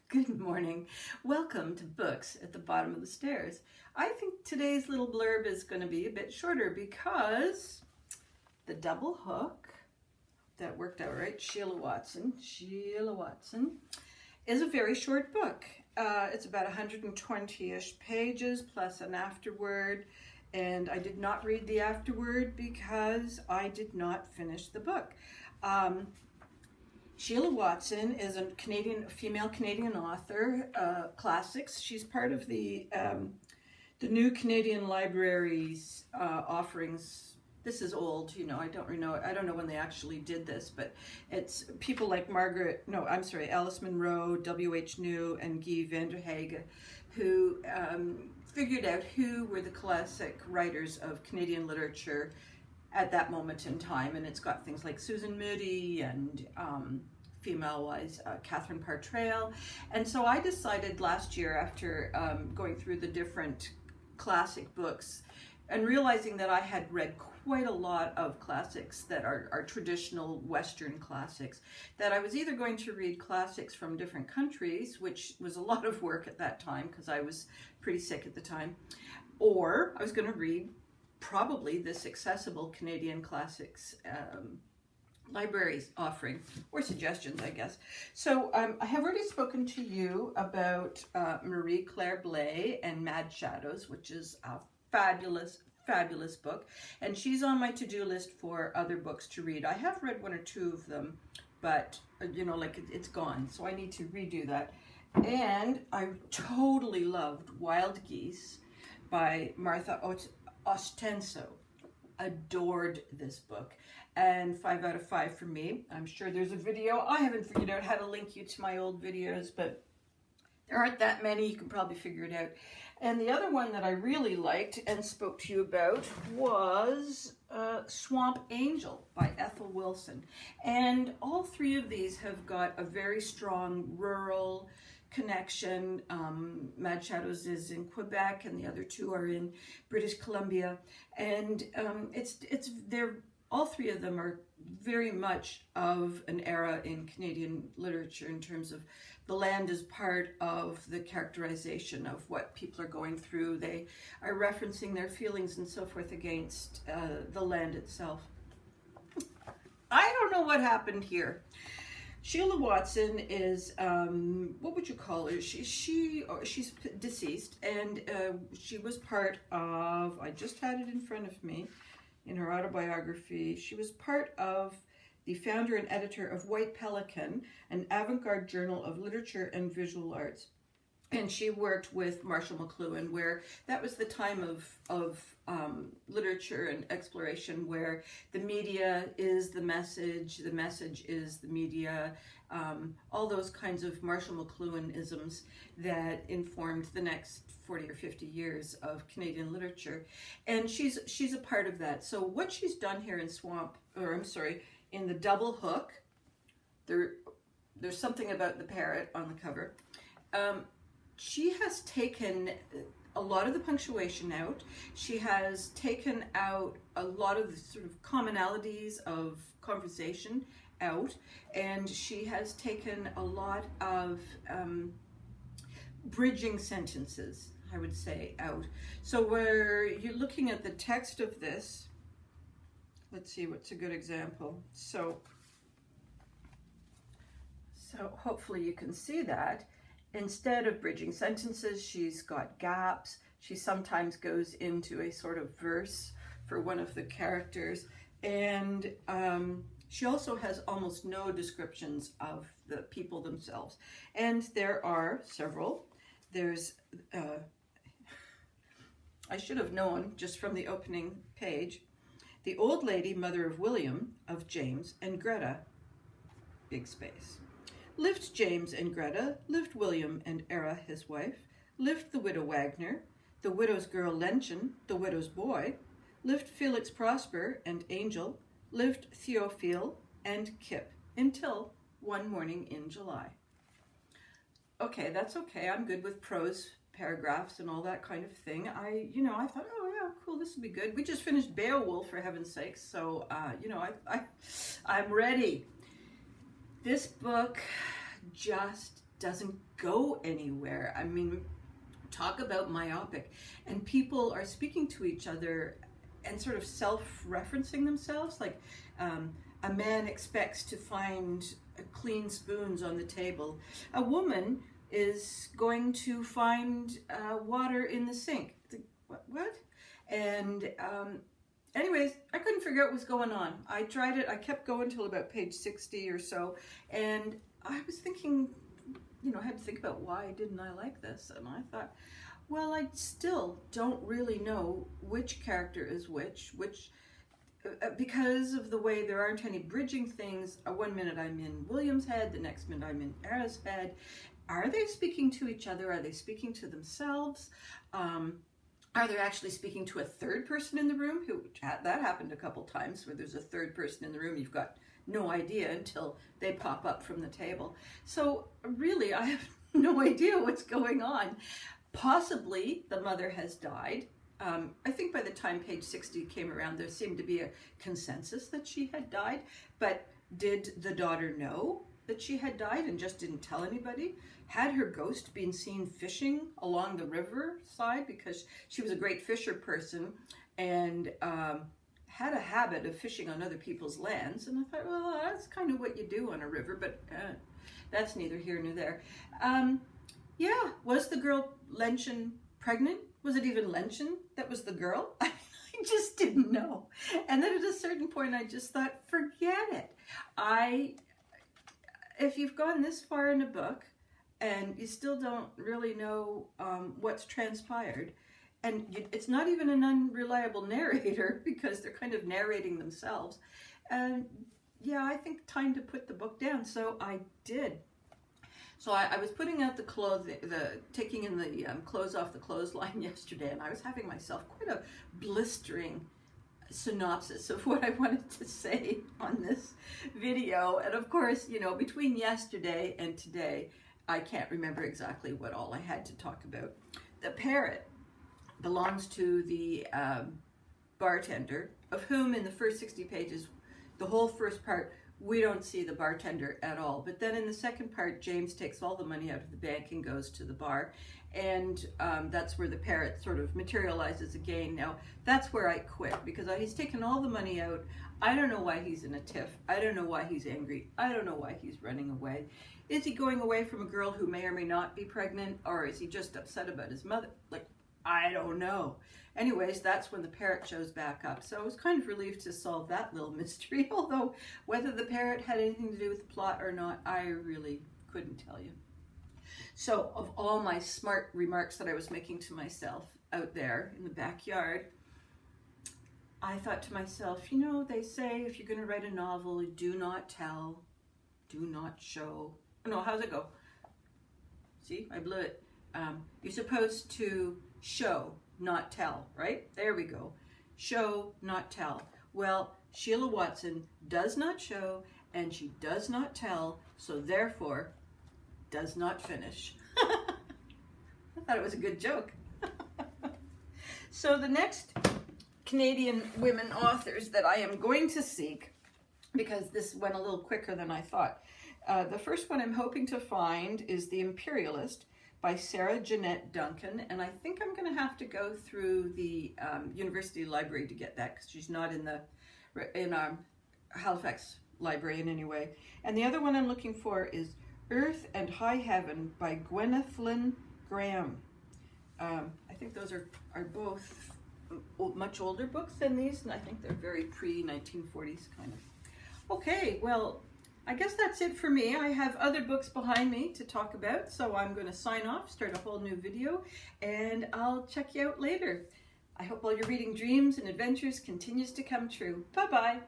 Good morning. Welcome to Books at the Bottom of the Stairs. I think today's little blurb is going to be a bit shorter because the double hook, that worked out right, Sheila Watson, is a very short book. It's about 120-ish pages plus an afterword, and I did not read the afterword because I did not finish the book. Sheila Watson is a female Canadian author, classics. She's part of the new Canadian Library's offerings. This is old, I don't know when they actually did this, but it's people like Alice Munro, W.H. New, and Guy van der Hagen, who figured out who were the classic writers of Canadian literature at that moment in time, and it's got things like Susan Moody and female-wise Catherine Partrail. And so I decided last year, after going through the different classic books and realizing that I had read quite a lot of classics that are traditional Western classics, that I was either going to read classics from different countries, which was a lot of work at that time because I was pretty sick at the time, or I was going to read probably this accessible Canadian classics libraries offering, or suggestions, I guess. So I have already spoken to you about Marie Claire Blais and Mad Shadows, which is a fabulous book, and she's on my to-do list for other books to read. I have read one or two of them, but it's gone, so I need to redo that. And I totally loved Wild Geese by Martha Ostenso. Adored this book, and 5 out of 5 for me. I'm sure there's a video. I haven't figured out how to link you to my old videos, but there aren't that many. You can probably figure it out. And the other one that I really liked and spoke to you about was Swamp Angel by Ethel Wilson. And all three of these have got a very strong rural connection. Mad Shadows is in Quebec, and the other two are in British Columbia. And all three of them are very much of an era in Canadian literature in terms of the land as part of the characterization of what people are going through. They are referencing their feelings and so forth against the land itself. I don't know what happened here. Sheila Watson is, what would you call her? She's deceased, and she was part of, I just had it in front of me, in her autobiography, she was part of the founder and editor of White Pelican, an avant-garde journal of literature and visual arts. And she worked with Marshall McLuhan, where that was the time of literature and exploration, where the media is the message is the media, all those kinds of Marshall McLuhan-isms that informed the next 40 or 50 years of Canadian literature. And she's a part of that. So what she's done here in the double hook, there's something about the parrot on the cover. She has taken a lot of the punctuation out. She has taken out a lot of the sort of commonalities of conversation out, and she has taken a lot of bridging sentences, I would say, out. So where you're looking at the text of this, let's see what's a good example. So hopefully you can see that. Instead of bridging sentences, she's got gaps. She sometimes goes into a sort of verse for one of the characters. And she also has almost no descriptions of the people themselves. And there are several. There's, I should have known just from the opening page, the old lady, mother of William, of James, and Greta, big space. Lived James and Greta, lived William and Era his wife, lived the widow Wagner, the widow's girl Lenchen, the widow's boy, lived Felix Prosper and Angel, lived Theophile and Kip, until one morning in July. Okay, that's okay. I'm good with prose paragraphs and all that kind of thing. I thought, oh yeah, cool, this will be good. We just finished Beowulf, for heaven's sakes, so I'm ready. This book just doesn't go anywhere. I mean, talk about myopic. And people are speaking to each other and sort of self-referencing themselves. Like a man expects to find clean spoons on the table. A woman is going to find water in the sink. What? And anyways, I couldn't figure out what was going on. I tried it. I kept going till about page 60 or so. And I was thinking, you know, I had to think about why didn't I like this? And I thought, well, I still don't really know which character is which, because of the way there aren't any bridging things. One minute I'm in William's head, the next minute I'm in Era's head. Are they speaking to each other? Are they speaking to themselves? Are they actually speaking to a third person in the room? That happened a couple times where there's a third person in the room. You've got no idea until they pop up from the table. So really, I have no idea what's going on. Possibly the mother has died. I think by the time page 60 came around, there seemed to be a consensus that she had died. But did the daughter know that she had died and just didn't tell anybody? Had her ghost been seen fishing along the river side, because she was a great fisher person and had a habit of fishing on other people's lands? And I thought, well, that's kind of what you do on a river, but that's neither here nor there. Yeah, was the girl Lenchen pregnant? Was it even Lenchen that was the girl? I just didn't know. And then at a certain point, I just thought, forget it. If you've gone this far in a book and you still don't really know what's transpired, and it's not even an unreliable narrator because they're kind of narrating themselves, and yeah, I think time to put the book down. So I did. So I was putting out the clothes, taking in the clothes off the clothesline yesterday, and I was having myself quite a blistering synopsis of what I wanted to say on this video. And of course, you know, between yesterday and today, I can't remember exactly what all I had to talk about. The parrot belongs to the bartender, of whom in the first 60 pages, the whole first part, we don't see the bartender at all. But then in the second part, James takes all the money out of the bank and goes to the bar. And that's where the parrot sort of materializes again. Now, that's where I quit, because he's taken all the money out. I don't know why he's in a tiff. I don't know why he's angry. I don't know why he's running away. Is he going away from a girl who may or may not be pregnant? Or is he just upset about his mother? Like, I don't know. Anyways, that's when the parrot shows back up. So I was kind of relieved to solve that little mystery, although whether the parrot had anything to do with the plot or not, I really couldn't tell you. So of all my smart remarks that I was making to myself out there in the backyard, I thought to myself, you know, they say if you're going to write a novel, do not tell, do not show. No, how's it go? See, I blew it. You're supposed to show, not tell, right? There we go. Show, not tell. Well, Sheila Watson does not show and she does not tell, so therefore does not finish. I thought it was a good joke. So the next Canadian women authors that I am going to seek, because this went a little quicker than I thought. The first one I'm hoping to find is The Imperialist by Sarah Jeanette Duncan, and I think I'm going to have to go through the university library to get that, because she's not in Halifax library in any way. And the other one I'm looking for is Earth and High Heaven by Gwyneth Graham. I think those are both much older books than these, and I think they're very pre-1940s kind of. Okay, well, I guess that's it for me. I have other books behind me to talk about, so I'm going to sign off, start a whole new video, and I'll check you out later. I hope all your reading dreams and adventures continues to come true. Bye-bye.